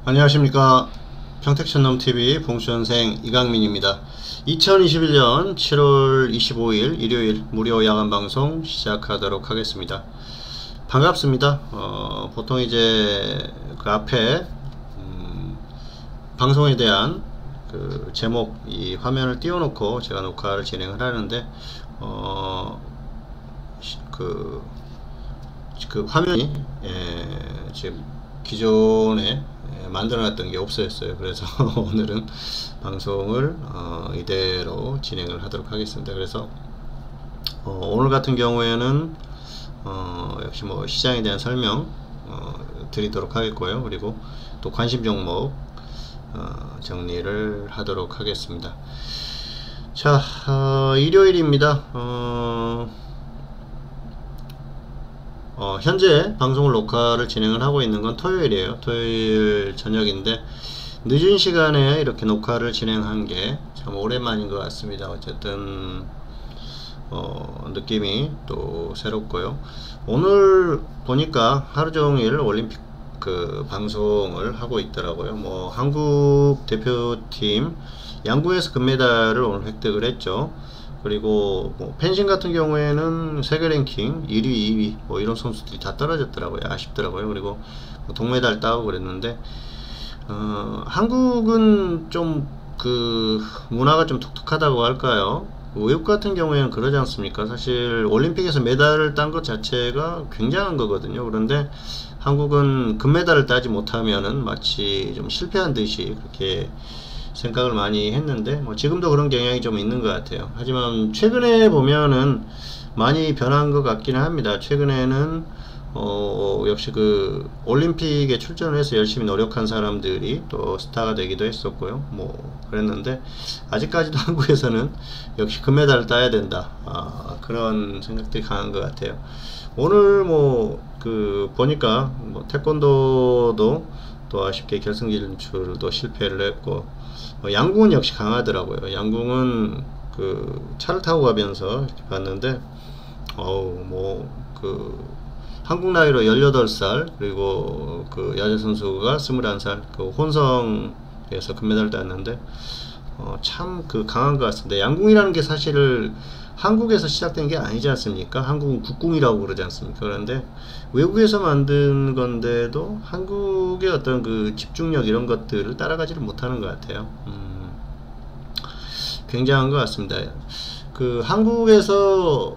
안녕하십니까. 평택천넘TV 봉수현생 이강민입니다. 2021년 7월 25일 일요일 무료 야간방송 시작하도록 하겠습니다. 반갑습니다. 보통 이제 그 앞에 방송에 대한 그 제목 이 화면을 띄워놓고 제가 녹화를 진행을 하는데 그 화면이 지금 기존에 만들어놨던 게 없어졌어요. 그래서 오늘은 방송을 이대로 진행을 하도록 하겠습니다. 그래서 오늘 같은 경우에는 역시 뭐 시장에 대한 설명 드리도록 하겠고요. 그리고 또 관심 종목 정리를 하도록 하겠습니다. 자, 일요일입니다. 현재 방송을 녹화를 진행을 하고 있는 건 토요일이에요. 토요일 저녁인데 늦은 시간에 이렇게 녹화를 진행한 게 참 오랜만인 것 같습니다. 어쨌든 느낌이 또 새롭고요. 오늘 보니까 하루종일 올림픽 그 방송을 하고 있더라고요. 뭐 한국 대표팀 양궁에서 금메달을 오늘 획득을 했죠. 그리고 뭐 펜싱 같은 경우에는 세계 랭킹 1위, 2위 뭐 이런 선수들이 다 떨어졌더라고요. 아쉽더라고요. 그리고 뭐 동메달 따고 그랬는데 한국은 좀 그 문화가 좀 독특하다고 할까요? 외국 같은 경우에는 그러지 않습니까? 사실 올림픽에서 메달을 딴 것 자체가 굉장한 거거든요. 그런데 한국은 금메달을 따지 못하면은 마치 좀 실패한 듯이 그렇게 생각을 많이 했는데 뭐 지금도 그런 경향이 좀 있는 것 같아요. 하지만 최근에 보면은 많이 변한 것 같기는 합니다. 최근에는 역시 그 올림픽에 출전을 해서 열심히 노력한 사람들이 또 스타가 되기도 했었고요. 뭐 그랬는데 아직까지도 한국에서는 역시 금메달을 따야 된다, 그런 생각들이 강한 것 같아요. 오늘 뭐 그 보니까 뭐 태권도도 또 아쉽게 결승 진출도 실패를 했고 양궁은 역시 강하더라고요. 양궁은 그 차를 타고 가면서 이렇게 봤는데 뭐 그 한국 나이로 18살 그리고 그 여자 선수가 21살 그 혼성에서 금메달을 땄는데 참 그 강한 것 같습니다. 양궁이라는 게 사실 한국에서 시작된 게 아니지 않습니까? 한국은 국궁이라고 그러지 않습니까? 그런데 외국에서 만든 건데도 한국의 어떤 그 집중력 이런 것들을 따라가지를 못하는 것 같아요. 굉장한 것 같습니다. 그 한국에서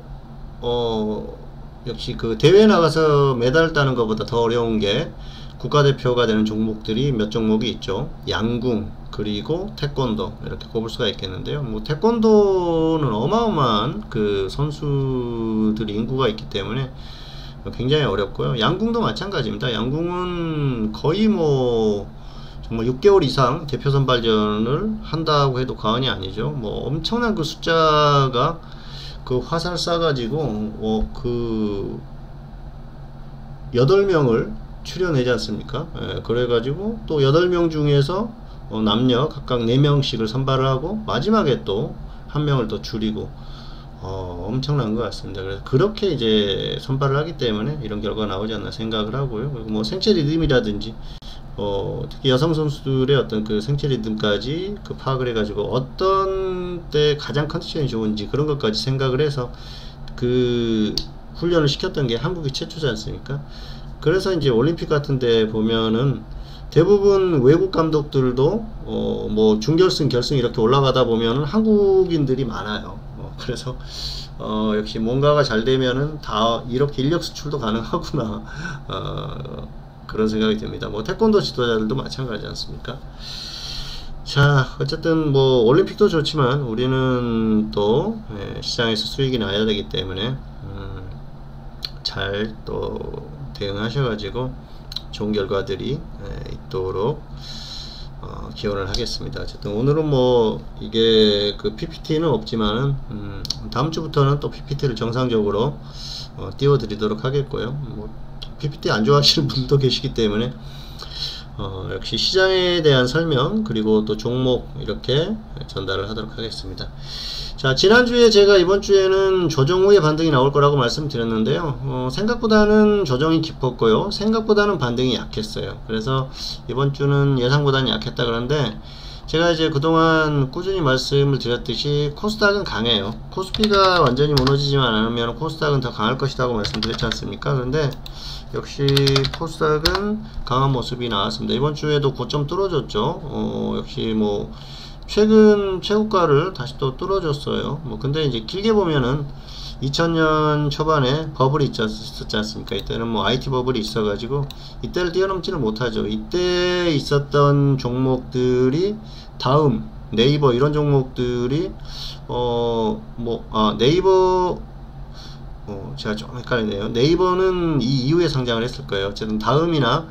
역시 그 대회에 나가서 메달 따는 것보다 더 어려운 게 국가대표가 되는 종목들이 몇 종목이 있죠. 양궁 그리고 태권도 이렇게 꼽을 수가 있겠는데요. 뭐 태권도는 어마어마한 그 선수들이 인구가 있기 때문에 굉장히 어렵고요. 양궁도 마찬가지입니다. 양궁은 거의 뭐 정말 6개월 이상 대표 선발전을 한다고 해도 과언이 아니죠. 뭐 엄청난 그 숫자가 그 화살 쏴가지고 그 8명을 출연하지 않습니까? 그래가지고 또 8명 중에서 남녀 각각 4명씩을 선발을 하고 마지막에 또 1명을 더 줄이고 엄청난 것 같습니다. 그래서 그렇게 이제 선발을 하기 때문에 이런 결과가 나오지 않나 생각을 하고요. 그리고 뭐 생체 리듬이라든지 특히 여성 선수들의 어떤 그 생체 리듬까지 그 파악을 해가지고 어떤 때 가장 컨디션이 좋은지 그런 것까지 생각을 해서 그 훈련을 시켰던 게 한국이 최초지 않습니까? 그래서 이제 올림픽 같은 데 보면은 대부분 외국 감독들도 뭐 중결승 결승 이렇게 올라가다 보면은 한국인들이 많아요. 그래서 역시 뭔가가 잘 되면은 다 이렇게 인력 수출도 가능하구나, 그런 생각이 듭니다. 뭐 태권도 지도자들도 마찬가지 않습니까? 자, 어쨌든 뭐 올림픽도 좋지만 우리는 또 시장에서 수익이 나야 되기 때문에 잘 또 대응하셔가지고 좋은 결과들이 있도록 기원을 하겠습니다. 어쨌든 오늘은 뭐 이게 그 PPT는 없지만은 다음 주부터는 또 PPT를 정상적으로 띄워 드리도록 하겠고요. 뭐 PPT 안 좋아하시는 분도 계시기 때문에 역시 시장에 대한 설명 그리고 또 종목 이렇게 전달을 하도록 하겠습니다. 자, 지난주에 제가 이번주에는 조정 후에 반등이 나올 거라고 말씀드렸는데요. 생각보다는 조정이 깊었고요. 생각보다는 반등이 약했어요. 그래서 이번주는 예상보다는 약했다 그런데 제가 이제 그동안 꾸준히 말씀을 드렸듯이 코스닥은 강해요. 코스피가 완전히 무너지지만 않으면 코스닥은 더 강할 것이라고 말씀드렸지 않습니까? 그런데 역시 코스닥은 강한 모습이 나왔습니다. 이번 주에도 고점 뚫어줬죠. 역시 뭐 최근 최고가를 다시 또 뚫어줬어요. 뭐 근데 이제 길게 보면은 2000년 초반에 버블이 있었지 않습니까? 이때는 뭐 IT 버블이 있어가지고 이때를 뛰어넘지를 못하죠. 이때 있었던 종목들이 다음 네이버 이런 종목들이 네이버 제가 좀 헷갈리네요. 네이버는 이 이후에 상장을 했을 거예요. 어쨌든 다음이나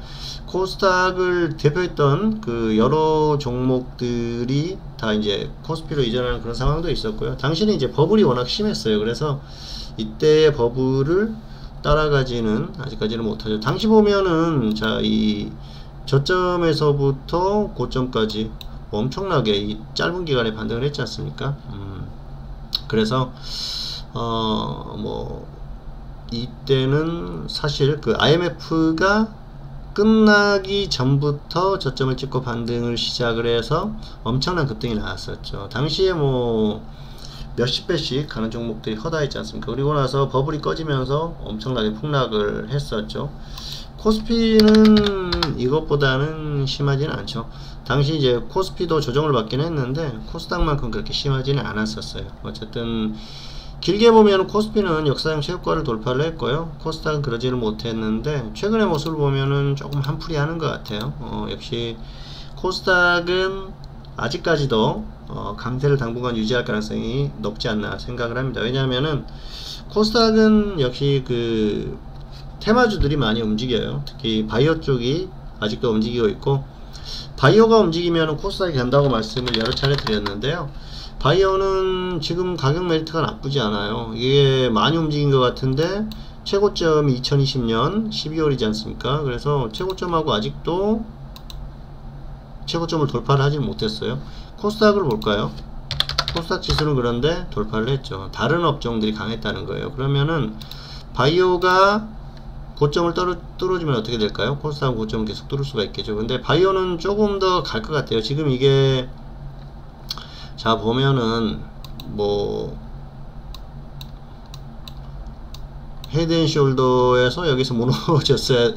코스닥을 대표했던 그 여러 종목들이 다 이제 코스피로 이전하는 그런 상황도 있었고요. 당시는 이제 버블이 워낙 심했어요. 그래서 이때의 버블을 따라가지는 아직까지는 못하죠. 당시 보면은 자, 이 저점에서부터 고점까지 엄청나게 이 짧은 기간에 반등을 했지 않습니까? 그래서 뭐 이때는 사실 그 IMF가 끝나기 전부터 저점을 찍고 반등을 시작을 해서 엄청난 급등이 나왔었죠. 당시에 뭐 몇십 배씩 가는 종목들이 허다했지 않습니까? 그리고 나서 버블이 꺼지면서 엄청나게 폭락을 했었죠. 코스피는 이것보다는 심하지는 않죠. 당시 이제 코스피도 조정을 받긴 했는데 코스닥만큼 그렇게 심하지는 않았었어요. 어쨌든 길게 보면 코스피는 역사상 최고가를 돌파를 했고요. 코스닥은 그러지를 못했는데 최근의 모습을 보면은 조금 한풀이 하는 것 같아요. 역시 코스닥은 아직까지도 강세를 당분간 유지할 가능성이 높지 않나 생각을 합니다. 왜냐하면은 코스닥은 역시 그 테마주들이 많이 움직여요. 특히 바이오 쪽이 아직도 움직이고 있고, 바이오가 움직이면 코스닥이 간다고 말씀을 여러 차례 드렸는데요. 바이오는 지금 가격 메리트가 나쁘지 않아요. 이게 많이 움직인 것 같은데 최고점이 2020년 12월이지 않습니까? 그래서 최고점하고 아직도 최고점을 돌파를 하지 못했어요. 코스닥을 볼까요? 코스닥 지수는 그런데 돌파를 했죠. 다른 업종들이 강했다는 거예요. 그러면은 바이오가 고점을 뚫어주면 어떻게 될까요? 코스닥은 고점을 계속 뚫을 수가 있겠죠. 근데 바이오는 조금 더 갈 것 같아요. 지금 이게 자 보면은 뭐 헤드앤숄더에서 여기서 무너졌어야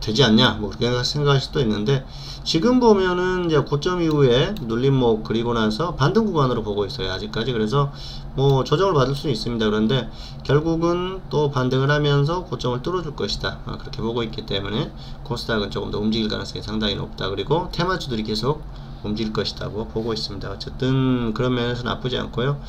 되지 않냐 뭐 그렇게 생각할 수도 있는데, 지금 보면은 이제 고점 이후에 눌림목 그리고 나서 반등 구간으로 보고 있어요 아직까지. 그래서 뭐 조정을 받을 수는 있습니다. 그런데 결국은 또 반등을 하면서 고점을 뚫어줄 것이다 그렇게 보고 있기 때문에 코스닥은 조금 더 움직일 가능성이 상당히 높다. 그리고 테마주들이 계속 움직일 것이라고 보고 있습니다. 어쨌든 그런 면에서 나쁘지 않고요.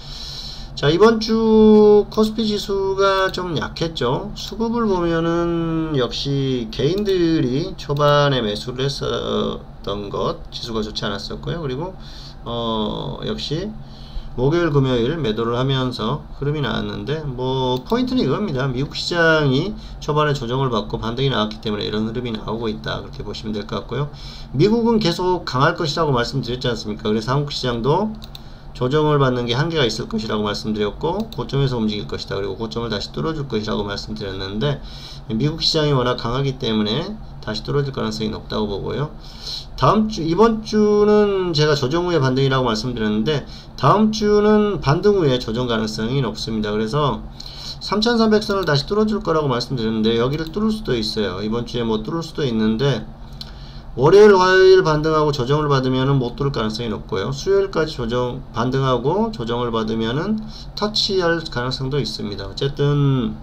자, 이번주 코스피 지수가 좀 약했죠. 수급을 보면은 역시 개인들이 초반에 매수를 했었던 것, 지수가 좋지 않았었고요. 그리고 역시 목요일 금요일 매도를 하면서 흐름이 나왔는데, 뭐 포인트는 이겁니다. 미국 시장이 초반에 조정을 받고 반등이 나왔기 때문에 이런 흐름이 나오고 있다 그렇게 보시면 될 것 같고요. 미국은 계속 강할 것이라고 말씀드렸지 않습니까? 그래서 한국 시장도 조정을 받는 게 한계가 있을 것이라고 말씀드렸고 고점에서 움직일 것이다, 그리고 고점을 다시 뚫어줄 것이라고 말씀드렸는데 미국 시장이 워낙 강하기 때문에 다시 뚫어질 가능성이 높다고 보고요. 이번 주는 제가 조정 후에 반등이라고 말씀드렸는데 다음 주는 반등 후에 조정 가능성이 높습니다. 그래서 3300선을 다시 뚫어줄 거라고 말씀드렸는데 여기를 뚫을 수도 있어요. 이번 주에 뭐 뚫을 수도 있는데 월요일 화요일 반등하고 조정을 받으면은 못 뚫을 가능성이 높고요. 수요일까지 반등하고 조정을 받으면은 터치할 가능성도 있습니다. 어쨌든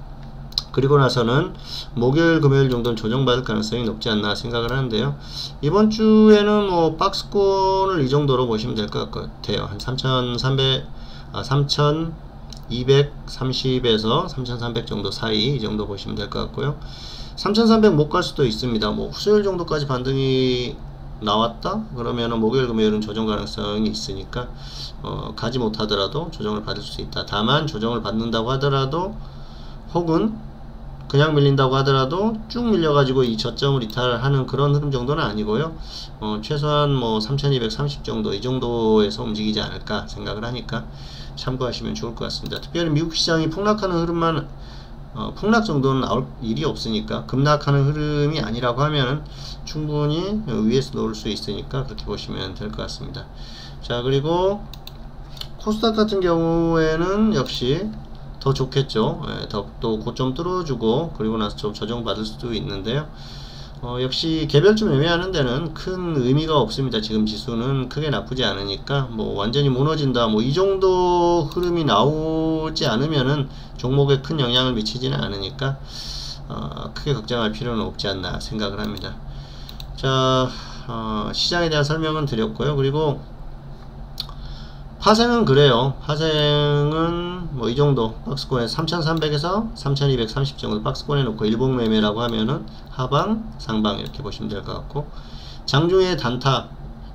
그리고 나서는 목요일 금요일 정도는 조정받을 가능성이 높지 않나 생각을 하는데요. 이번 주에는 뭐 박스권을 이 정도로 보시면 될 것 같아요. 한 3230에서 3300 정도 사이 이 정도 보시면 될 것 같고요. 3300 못 갈 수도 있습니다. 뭐 수요일 정도까지 반등이 나왔다 그러면은 목요일 금요일은 조정 가능성이 있으니까 가지 못하더라도 조정을 받을 수 있다. 다만 조정을 받는다고 하더라도 혹은 그냥 밀린다고 하더라도 쭉 밀려가지고 이 저점을 이탈하는 그런 흐름 정도는 아니고요. 최소한 뭐 3230 정도, 이 정도에서 움직이지 않을까 생각을 하니까 참고하시면 좋을 것 같습니다. 특별히 미국 시장이 폭락하는 흐름만, 폭락 정도는 나올 일이 없으니까, 급락하는 흐름이 아니라고 하면 충분히 위에서 놓을 수 있으니까 그렇게 보시면 될 것 같습니다. 자, 그리고 코스닥 같은 경우에는 역시 더 좋겠죠. 또 고점 뚫어주고 그리고 나서 좀 조정받을 수도 있는데요. 역시 개별 좀 애매하는 데는 큰 의미가 없습니다. 지금 지수는 크게 나쁘지 않으니까 뭐 완전히 무너진다 뭐 이 정도 흐름이 나오지 않으면은 종목에 큰 영향을 미치지는 않으니까 크게 걱정할 필요는 없지 않나 생각을 합니다. 자, 시장에 대한 설명은 드렸고요. 그리고 파생은 그래요. 파생은 뭐 이 정도 박스권에 3300에서 3230 정도 박스권에 놓고 일봉 매매라고 하면은 하방 상방 이렇게 보시면 될 것 같고, 장중에 단타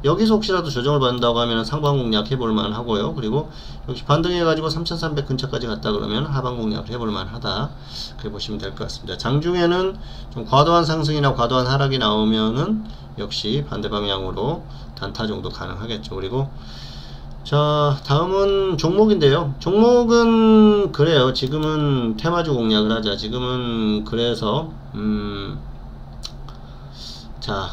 여기서 혹시라도 조정을 받는다고 하면 상방 공략 해볼 만 하고요. 그리고 역시 반등해 가지고 3300 근처까지 갔다 그러면 하방 공략을 해볼 만 하다, 그렇게 보시면 될 것 같습니다. 장중에는 좀 과도한 상승이나 과도한 하락이 나오면은 역시 반대 방향으로 단타 정도 가능하겠죠. 그리고 자, 다음은 종목인데요. 종목은 그래요. 지금은 테마주 공략을 하자. 지금은 그래서 자,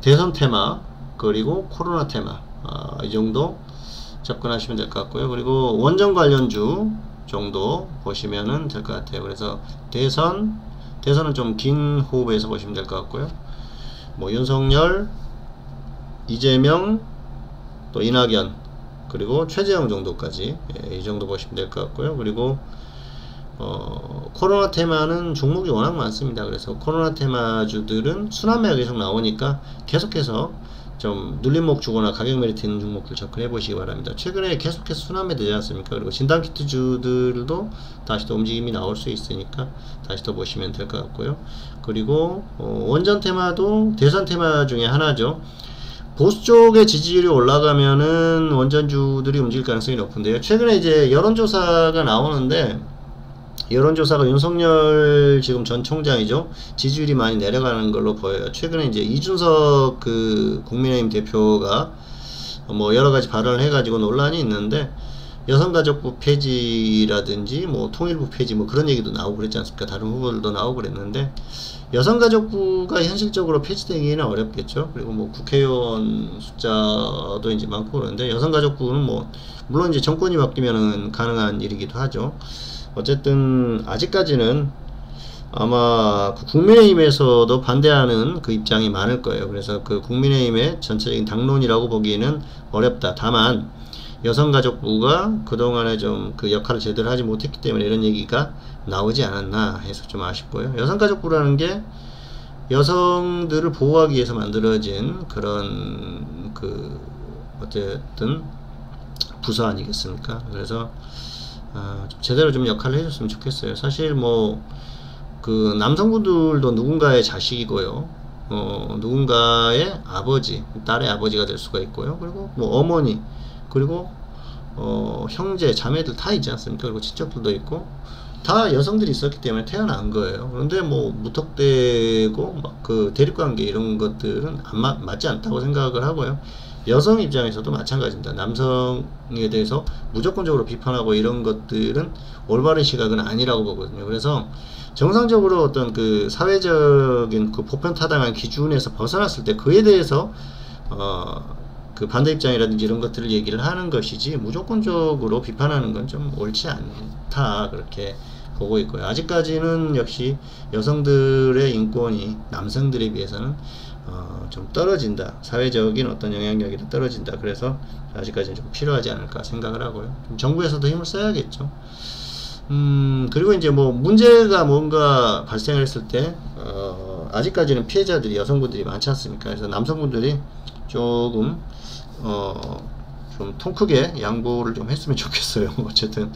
대선 테마 그리고 코로나 테마, 이 정도 접근하시면 될 것 같고요. 그리고 원전 관련주 정도 보시면은 될 것 같아요. 그래서 대선은 좀 긴 호흡에서 보시면 될 것 같고요. 뭐 윤석열, 이재명, 또 이낙연, 그리고 최재형 정도까지, 이 정도 보시면 될 것 같고요. 그리고 코로나 테마는 종목이 워낙 많습니다. 그래서 코로나 테마주들은 순환매가 계속 나오니까 계속해서 좀 눌림목 주거나 가격 메리트 있는 종목들 접근해 보시기 바랍니다. 최근에 계속해서 순환매 되지 않습니까? 그리고 진단키트 주들도 다시 또 움직임이 나올 수 있으니까 다시 또 보시면 될 것 같고요. 그리고 원전 테마도 대선 테마 중에 하나죠. 보수 쪽의 지지율이 올라가면은 원전주들이 움직일 가능성이 높은데요. 최근에 이제 여론조사가 나오는데, 여론조사가 윤석열 지금 전 총장이죠. 지지율이 많이 내려가는 걸로 보여요. 최근에 이제 이준석 그 국민의힘 대표가 뭐 여러가지 발언을 해가지고 논란이 있는데, 여성가족부 폐지라든지 뭐 통일부 폐지 뭐 그런 얘기도 나오고 그랬지 않습니까? 다른 후보들도 나오고 그랬는데, 여성가족부가 현실적으로 폐지되기는 어렵겠죠. 그리고 뭐 국회의원 숫자도 이제 많고 그러는데, 여성가족부는 뭐 물론 이제 정권이 바뀌면은 가능한 일이기도 하죠. 어쨌든 아직까지는 아마 그 국민의힘에서도 반대하는 그 입장이 많을 거예요. 그래서 그 국민의힘의 전체적인 당론이라고 보기에는 어렵다. 다만 여성가족부가 그동안에 좀 그 역할을 제대로 하지 못했기 때문에 이런 얘기가 나오지 않았나 해서 좀 아쉽고요. 여성가족부라는 게 여성들을 보호하기 위해서 만들어진 그런 그 어쨌든 부서 아니겠습니까? 그래서 좀 제대로 좀 역할을 해줬으면 좋겠어요. 사실 뭐 그 남성분들도 누군가의 자식이고요. 누군가의 아버지, 딸의 아버지가 될 수가 있고요. 그리고 뭐 어머니, 그리고 형제, 자매들 다 있지 않습니까? 그리고 친척들도 있고 다 여성들이 있었기 때문에 태어난 거예요. 그런데 뭐 무턱대고 막 그 대립관계 이런 것들은 맞지 않다고 생각을 하고요. 여성 입장에서도 마찬가지입니다. 남성에 대해서 무조건적으로 비판하고 이런 것들은 올바른 시각은 아니라고 보거든요. 그래서 정상적으로 어떤 그 사회적인 그 보편타당한 기준에서 벗어났을 때 그에 대해서 그 반대 입장이라든지 이런 것들을 얘기를 하는 것이지, 무조건적으로 비판하는 건 좀 옳지 않다, 그렇게 보고 있고요. 아직까지는 역시 여성들의 인권이 남성들에 비해서는 좀 떨어진다, 사회적인 어떤 영향력이 떨어진다. 그래서 아직까지는 좀 필요하지 않을까 생각을 하고요. 좀 정부에서도 힘을 써야겠죠. 그리고 이제 뭐 문제가 뭔가 발생을 했을 때 아직까지는 피해자들이 여성분들이 많지 않습니까? 그래서 남성분들이 조금 좀 통 크게 양보를 좀 했으면 좋겠어요. 어쨌든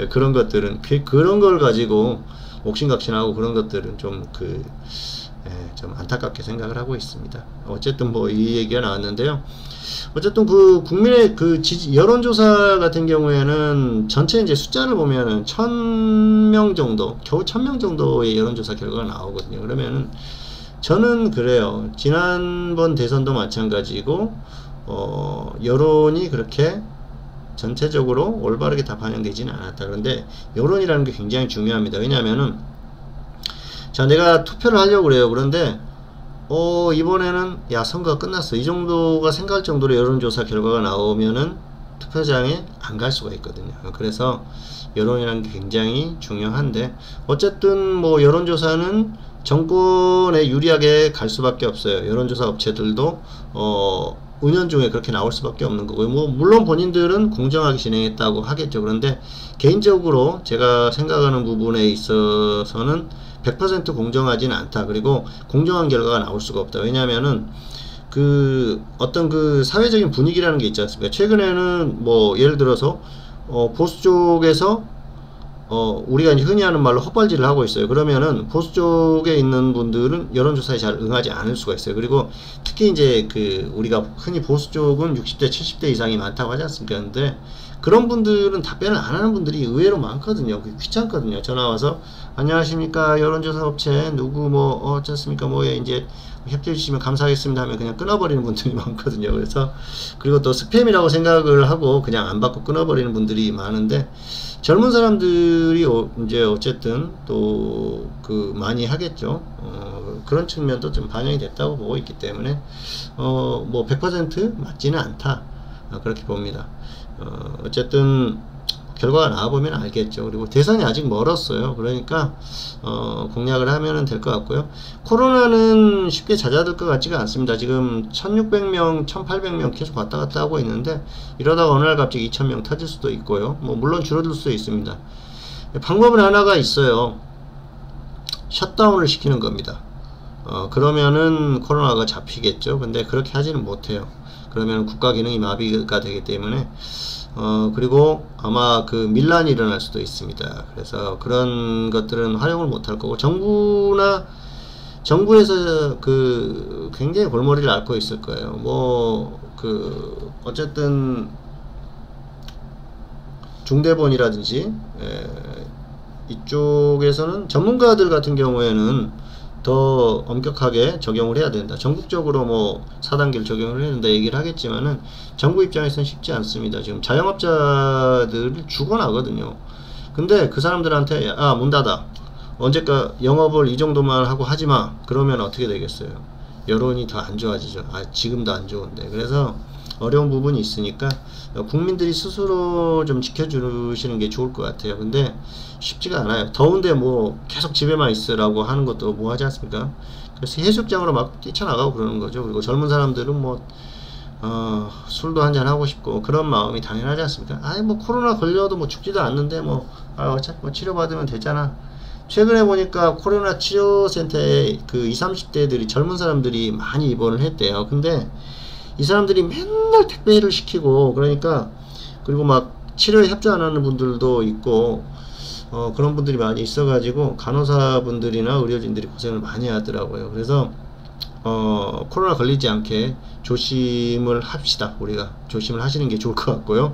그런 것들은 그런 걸 가지고 옥신각신하고 그런 것들은 좀 좀 안타깝게 생각을 하고 있습니다. 어쨌든 뭐 이 얘기가 나왔는데요. 어쨌든 그 국민의 그 여론조사 같은 경우에는 전체 이제 숫자를 보면은 1000명 정도, 겨우 1000명 정도의 여론조사 결과가 나오거든요. 그러면은 저는 그래요. 지난번 대선도 마찬가지고, 여론이 그렇게 전체적으로 올바르게 다 반영되지는 않았다. 그런데 여론이라는 게 굉장히 중요합니다. 왜냐하면은, 자, 내가 투표를 하려고 그래요. 그런데, 이번에는, 야, 선거가 끝났어. 이 정도가 생각할 정도로 여론조사 결과가 나오면은 투표장에 안 갈 수가 있거든요. 그래서 여론이라는 게 굉장히 중요한데, 어쨌든 뭐 여론조사는 정권에 유리하게 갈 수밖에 없어요. 여론조사 업체들도, 은연중에 그렇게 나올 수밖에 없는 거고요. 뭐 물론 본인들은 공정하게 진행했다고 하겠죠. 그런데 개인적으로 제가 생각하는 부분에 있어서는 100% 공정하지는 않다. 그리고 공정한 결과가 나올 수가 없다. 왜냐하면은 그 어떤 그 사회적인 분위기라는 게 있지 않습니까? 최근에는 뭐 예를 들어서 보수 쪽에서 우리가 이제 흔히 하는 말로 헛발질을 하고 있어요. 그러면은 보수 쪽에 있는 분들은 여론조사에 잘 응하지 않을 수가 있어요. 그리고 특히 이제 그 우리가 흔히 보수 쪽은 60대 70대 이상이 많다고 하지 않습니까? 근데 그런 분들은 답변을 안 하는 분들이 의외로 많거든요. 귀찮거든요. 전화 와서 안녕하십니까 여론조사 업체 누구 뭐 어쩌습니까 뭐 이제 협조해 주시면 감사하겠습니다 하면 그냥 끊어버리는 분들이 많거든요. 그래서 그리고 또 스팸이라고 생각을 하고 그냥 안 받고 끊어버리는 분들이 많은데, 젊은 사람들이 이제 어쨌든 또 그 많이 하겠죠. 그런 측면도 좀 반영이 됐다고 보고 있기 때문에 뭐 100% 맞지는 않다, 그렇게 봅니다. 어쨌든 결과가 나와보면 알겠죠. 그리고 대선이 아직 멀었어요. 그러니까 공략을 하면 될 것 같고요. 코로나는 쉽게 잦아들 것 같지가 않습니다. 지금 1600명 1800명 계속 왔다 갔다 하고 있는데, 이러다가 어느 날 갑자기 2000명 터질 수도 있고요. 뭐 물론 줄어들 수도 있습니다. 방법은 하나가 있어요. 셧다운을 시키는 겁니다. 그러면은 코로나가 잡히겠죠. 근데 그렇게 하지는 못해요. 그러면 국가 기능이 마비가 되기 때문에 그리고 아마 그 밀란이 일어날 수도 있습니다. 그래서 그런 것들은 활용을 못할 거고, 정부에서 그 굉장히 골머리를 앓고 있을 거예요. 뭐 그 어쨌든 중대본이라든지 이쪽에서는 전문가들 같은 경우에는 더 엄격하게 적용을 해야 된다. 전국적으로 뭐 4단계를 적용을 해야 된다 얘기를 하겠지만은 정부 입장에서는 쉽지 않습니다. 지금 자영업자들이 죽어나거든요. 근데 그 사람들한테 문 닫아, 언제까 영업을 이 정도만 하고 하지마, 그러면 어떻게 되겠어요? 여론이 더 안 좋아지죠. 지금도 안 좋은데. 그래서 어려운 부분이 있으니까 국민들이 스스로 좀 지켜주시는 게 좋을 것 같아요. 근데 쉽지가 않아요. 더운데 뭐 계속 집에만 있으라고 하는 것도 뭐 하지 않습니까? 그래서 해수욕장으로 막 뛰쳐나가고 그러는 거죠. 그리고 젊은 사람들은 뭐 술도 한잔 하고 싶고 그런 마음이 당연하지 않습니까? 뭐 코로나 걸려도 뭐 죽지도 않는데 어차피 뭐 치료받으면 되잖아. 최근에 보니까 코로나 치료센터에 그 20, 30대들이 젊은 사람들이 많이 입원을 했대요. 근데 이 사람들이 맨날 택배를 시키고, 그러니까 그리고 막 치료에 협조 안 하는 분들도 있고 그런 분들이 많이 있어가지고 간호사분들이나 의료진들이 고생을 많이 하더라고요. 그래서 코로나 걸리지 않게 조심을 합시다. 우리가 조심을 하시는 게 좋을 것 같고요.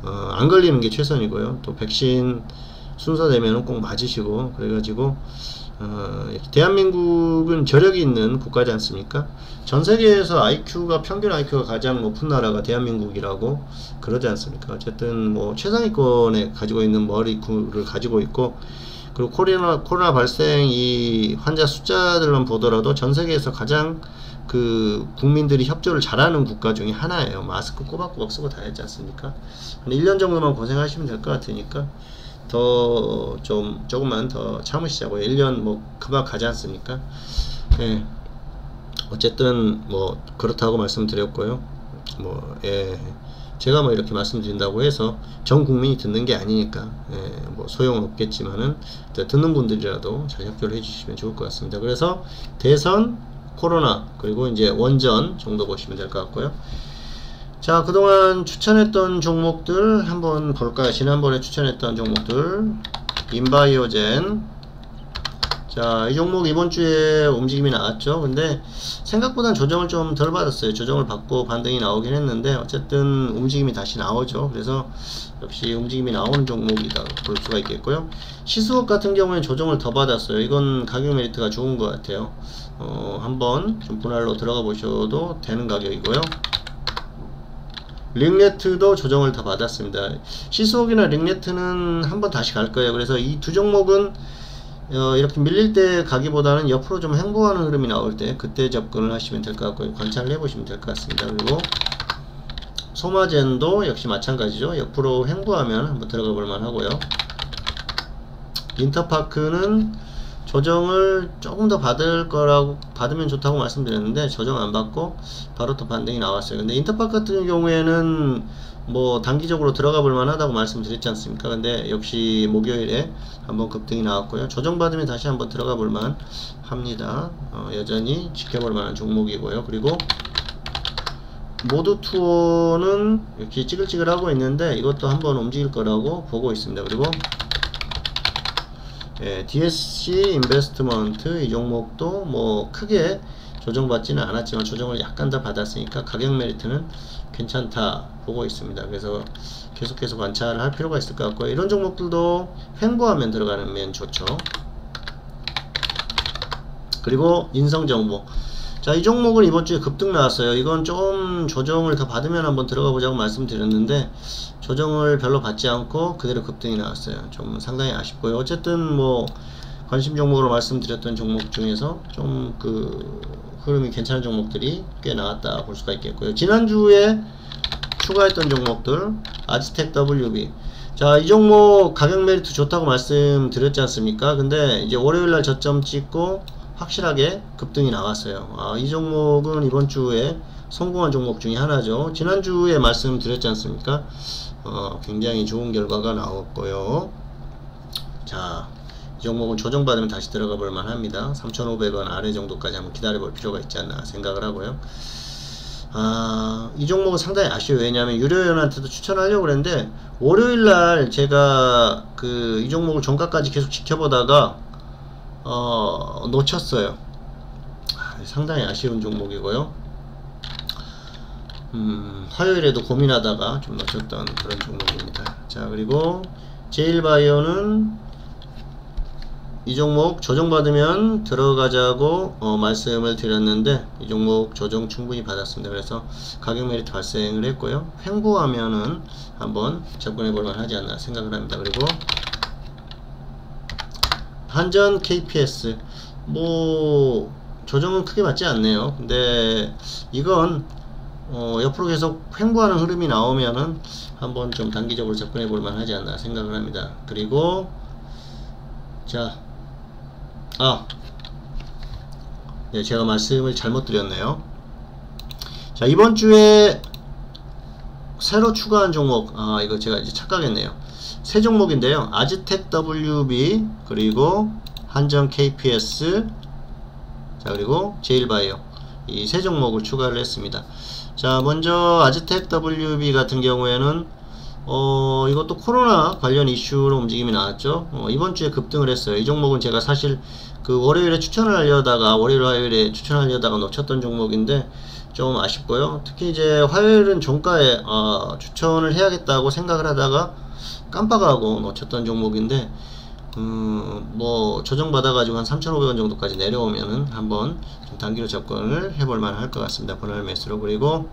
안 걸리는 게 최선이고요. 또 백신 순서 되면은 꼭 맞으시고, 그래가지고 대한민국은 저력이 있는 국가지 않습니까? 전 세계에서 평균 IQ가 가장 높은 나라가 대한민국이라고 그러지 않습니까? 어쨌든 뭐 최상위권에 가지고 있는 머리를 가지고 있고, 그리고 코로나 발생 이 환자 숫자들만 보더라도 전 세계에서 가장 그 국민들이 협조를 잘하는 국가 중에 하나예요. 마스크 꼬박꼬박 쓰고 다녔지 않습니까? 한 1년 정도만 고생하시면 될 것 같으니까 조금만 더 참으시자고요. 1년 뭐 금방 가지 않습니까? 예. 어쨌든 뭐 그렇다고 말씀드렸고요. 제가 뭐 이렇게 말씀드린다고 해서 전 국민이 듣는 게 아니니까 뭐 소용은 없겠지만은 듣는 분들이라도 잘 협조를 해주시면 좋을 것 같습니다. 그래서 대선, 코로나, 그리고 이제 원전 정도 보시면 될 것 같고요. 자, 그동안 추천했던 종목들 한번 볼까요? 지난번에 추천했던 종목들, 인바이오젠, 자, 이 종목 이번 주에 움직임이 나왔죠. 근데 생각보단 조정을 좀 덜 받았어요. 조정을 받고 반등이 나오긴 했는데 어쨌든 움직임이 다시 나오죠. 그래서 역시 움직임이 나오는 종목이다 볼 수가 있겠고요. 시스웍 같은 경우에는 조정을 더 받았어요. 이건 가격 메리트가 좋은 것 같아요. 한번 좀 분할로 들어가 보셔도 되는 가격이고요. 링네트도 조정을 더 받았습니다. 시스웍이나 링네트는 한번 다시 갈 거예요. 그래서 이 두 종목은 이렇게 밀릴 때 가기보다는 옆으로 좀 횡보하는 흐름이 나올 때 그때 접근을 하시면 될 것 같고요. 관찰을 해보시면 될 것 같습니다. 그리고 소마젠도 역시 마찬가지죠. 옆으로 횡보하면 한번 들어가 볼만 하고요. 인터파크는 조정을 조금 더 받으면 좋다고 말씀드렸는데 조정 안 받고 바로 또 반등이 나왔어요. 근데 인터파크 같은 경우에는 뭐 단기적으로 들어가 볼 만하다고 말씀드렸지 않습니까? 근데 역시 목요일에 한번 급등이 나왔고요. 조정 받으면 다시 한번 들어가 볼 만 합니다. 여전히 지켜볼 만한 종목이고요. 그리고 모두 투어는 이렇게 찌글찌글 하고 있는데 이것도 한번 움직일 거라고 보고 있습니다. 그리고 DSC 인베스트먼트 이 종목도 뭐 크게 조정받지는 않았지만 조정을 약간 더 받았으니까 가격 메리트는 괜찮다 보고 있습니다. 그래서 계속해서 관찰을 할 필요가 있을 것 같고요. 이런 종목들도 횡보하면 들어가는 면 좋죠. 그리고 인성정보, 자, 이 종목은 이번 주에 급등 나왔어요. 이건 좀 조정을 더 받으면 한번 들어가 보자고 말씀드렸는데 조정을 별로 받지 않고 그대로 급등이 나왔어요. 좀 상당히 아쉽고요. 어쨌든 뭐 관심 종목으로 말씀드렸던 종목 중에서 좀 그 흐름이 괜찮은 종목들이 꽤 나왔다 볼 수가 있겠고요. 지난주에 추가했던 종목들 아즈텍 WB, 자, 이 종목 가격 메리트 좋다고 말씀드렸지 않습니까? 근데 이제 월요일날 저점 찍고 확실하게 급등이 나왔어요. 이 종목은 이번 주에 성공한 종목 중에 하나죠. 지난주에 말씀드렸지 않습니까? 굉장히 좋은 결과가 나왔고요. 자, 이 종목은 조정받으면 다시 들어가 볼 만합니다. 3,500원 아래 정도까지 한번 기다려 볼 필요가 있지 않나 생각을 하고요. 이 종목은 상당히 아쉬워요. 왜냐하면 유료연한테도 추천하려고 그랬는데 월요일날 제가 이 종목을 종가까지 계속 지켜보다가 놓쳤어요. 상당히 아쉬운 종목이고요. 화요일에도 고민하다가 좀 놓쳤던 그런 종목입니다. 자, 그리고 제일바이오는 이 종목 조정받으면 들어가자고 말씀을 드렸는데 이 종목 조정 충분히 받았습니다. 그래서 가격 메리트 발생을 했고요. 횡보하면은 한번 접근해 볼만 하지 않나 생각을 합니다. 그리고 한전 KPS 뭐 조정은 크게 받지 않네요. 근데 이건 옆으로 계속 횡보하는 흐름이 나오면은 한번 좀 단기적으로 접근해 볼만 하지 않나 생각을 합니다. 그리고 자, 네, 제가 말씀을 잘못 드렸네요. 자, 이번 주에 새로 추가한 종목, 이거 제가 이제 착각했네요. 세 종목인데요. 아즈텍 WB, 그리고 한전 KPS, 자, 그리고 제일바이오, 이 세 종목을 추가를 했습니다. 자, 먼저 아즈텍 WB 같은 경우에는 이것도 코로나 관련 이슈로 움직임이 나왔죠. 이번 주에 급등을 했어요. 이 종목은 제가 사실 월요일에 추천을 하려다가 화요일에 추천하려다가 놓쳤던 종목인데 좀 아쉽고요. 특히 이제 화요일은 종가에 추천을 해야겠다고 생각을 하다가 깜빡하고 놓쳤던 종목인데 뭐 조정받아가지고 한 3,500원 정도까지 내려오면은 한번 좀 단기로 접근을 해볼만 할 것 같습니다. 분할 매수로. 그리고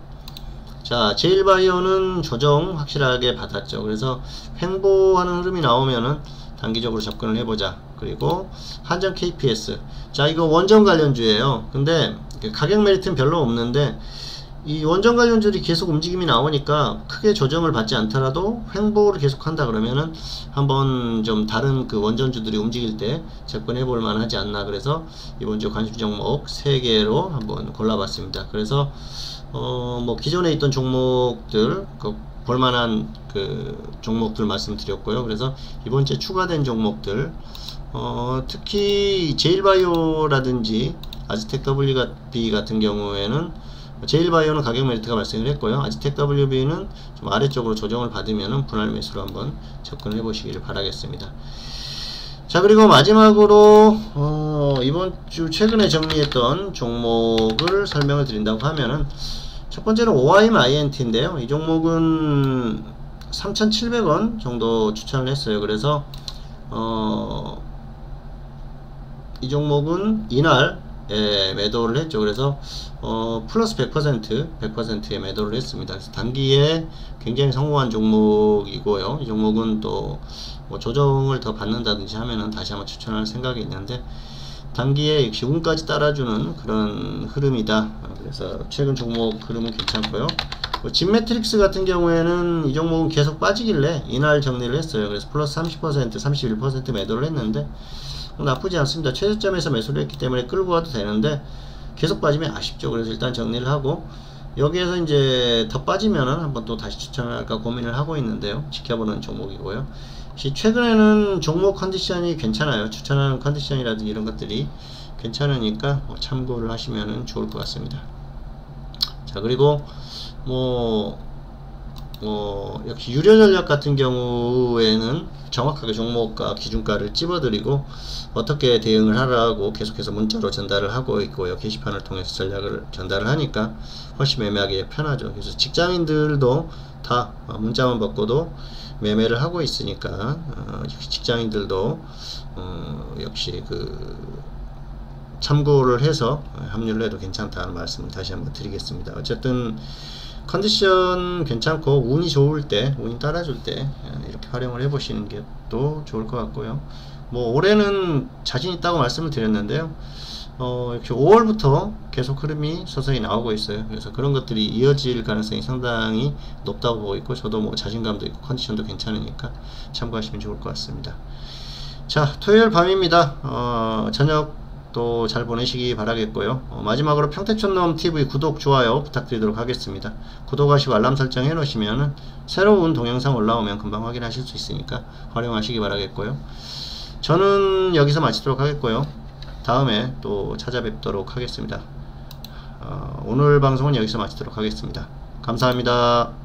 자, 제일바이오는 조정 확실하게 받았죠. 그래서 횡보하는 흐름이 나오면은 단기적으로 접근을 해보자. 그리고 한전 KPS, 자, 이거 원전 관련주예요. 근데 가격 메리트는 별로 없는데 이 원전 관련주들이 계속 움직임이 나오니까 크게 조정을 받지 않더라도 횡보를 계속 한다 그러면은 한번 좀 다른 원전주들이 움직일 때 접근해 볼 만하지 않나. 그래서 이번 주 관심 종목 3개로 한번 골라봤습니다. 그래서 뭐 기존에 있던 종목들 볼만한 종목들 말씀드렸고요. 그래서 이번 주에 추가된 종목들 특히 제일바이오라든지 아즈텍 WB 같은 경우에는 제일바이오는 가격 메리트가 발생을 했고요. 아즈텍 WB는 좀 아래쪽으로 조정을 받으면 분할 매수로 한번 접근을 해보시기를 바라겠습니다. 자, 그리고 마지막으로 이번 주 최근에 정리했던 종목을 설명을 드린다고 하면은, 첫 번째는 OIMINT인데요. 이 종목은 3,700원 정도 추천을 했어요. 그래서 이 종목은 이날 매도를 했죠. 그래서 플러스 100%의 매도를 했습니다. 그래서 단기에 굉장히 성공한 종목이고요. 이 종목은 또 뭐 조정을 더 받는다든지 하면은 다시 한번 추천할 생각이 있는데, 단기에 역시 운까지 따라주는 그런 흐름이다. 그래서 최근 종목 흐름은 괜찮고요. 진매트릭스 같은 경우에는 이 종목은 계속 빠지길래 이날 정리를 했어요. 그래서 플러스 30%, 31% 매도를 했는데 나쁘지 않습니다. 최저점에서 매수를 했기 때문에 끌고 가도 되는데 계속 빠지면 아쉽죠. 그래서 일단 정리를 하고, 여기에서 이제 더 빠지면은 한번 또 다시 추천을 할까 고민을 하고 있는데요. 지켜보는 종목이고요. 최근에는 종목 컨디션이 괜찮아요. 추천하는 컨디션이라든지 이런 것들이 괜찮으니까 참고를 하시면 좋을 것 같습니다. 자, 그리고 역시 유료전략 같은 경우에는 정확하게 종목과 기준가를 찝어드리고 어떻게 대응을 하라고 계속해서 문자로 전달을 하고 있고요. 게시판을 통해서 전략을 전달을 하니까 훨씬 매매하기 편하죠. 그래서 직장인들도 다 문자만 받고도 매매를 하고 있으니까 역시 직장인들도 역시 참고를 해서 합류를 해도 괜찮다는 말씀을 다시 한번 드리겠습니다. 어쨌든 컨디션 괜찮고 운이 좋을 때, 운이 따라줄 때 이렇게 활용을 해 보시는 게 또 좋을 것 같고요. 올해는 자신 있다고 말씀을 드렸는데요. 역시 5월부터 계속 흐름이 서서히 나오고 있어요. 그래서 그런 것들이 이어질 가능성이 상당히 높다고 보고 있고, 저도 자신감도 있고 컨디션도 괜찮으니까 참고하시면 좋을 것 같습니다. 자, 토요일 밤입니다. 저녁 또 잘 보내시기 바라겠고요. 마지막으로 평택촌놈 TV 구독, 좋아요 부탁드리도록 하겠습니다. 구독하시고 알람 설정 해 놓으시면 새로운 동영상 올라오면 금방 확인하실 수 있으니까 활용하시기 바라겠고요. 저는 여기서 마치도록 하겠고요. 다음에 또 찾아뵙도록 하겠습니다. 오늘 방송은 여기서 마치도록 하겠습니다. 감사합니다.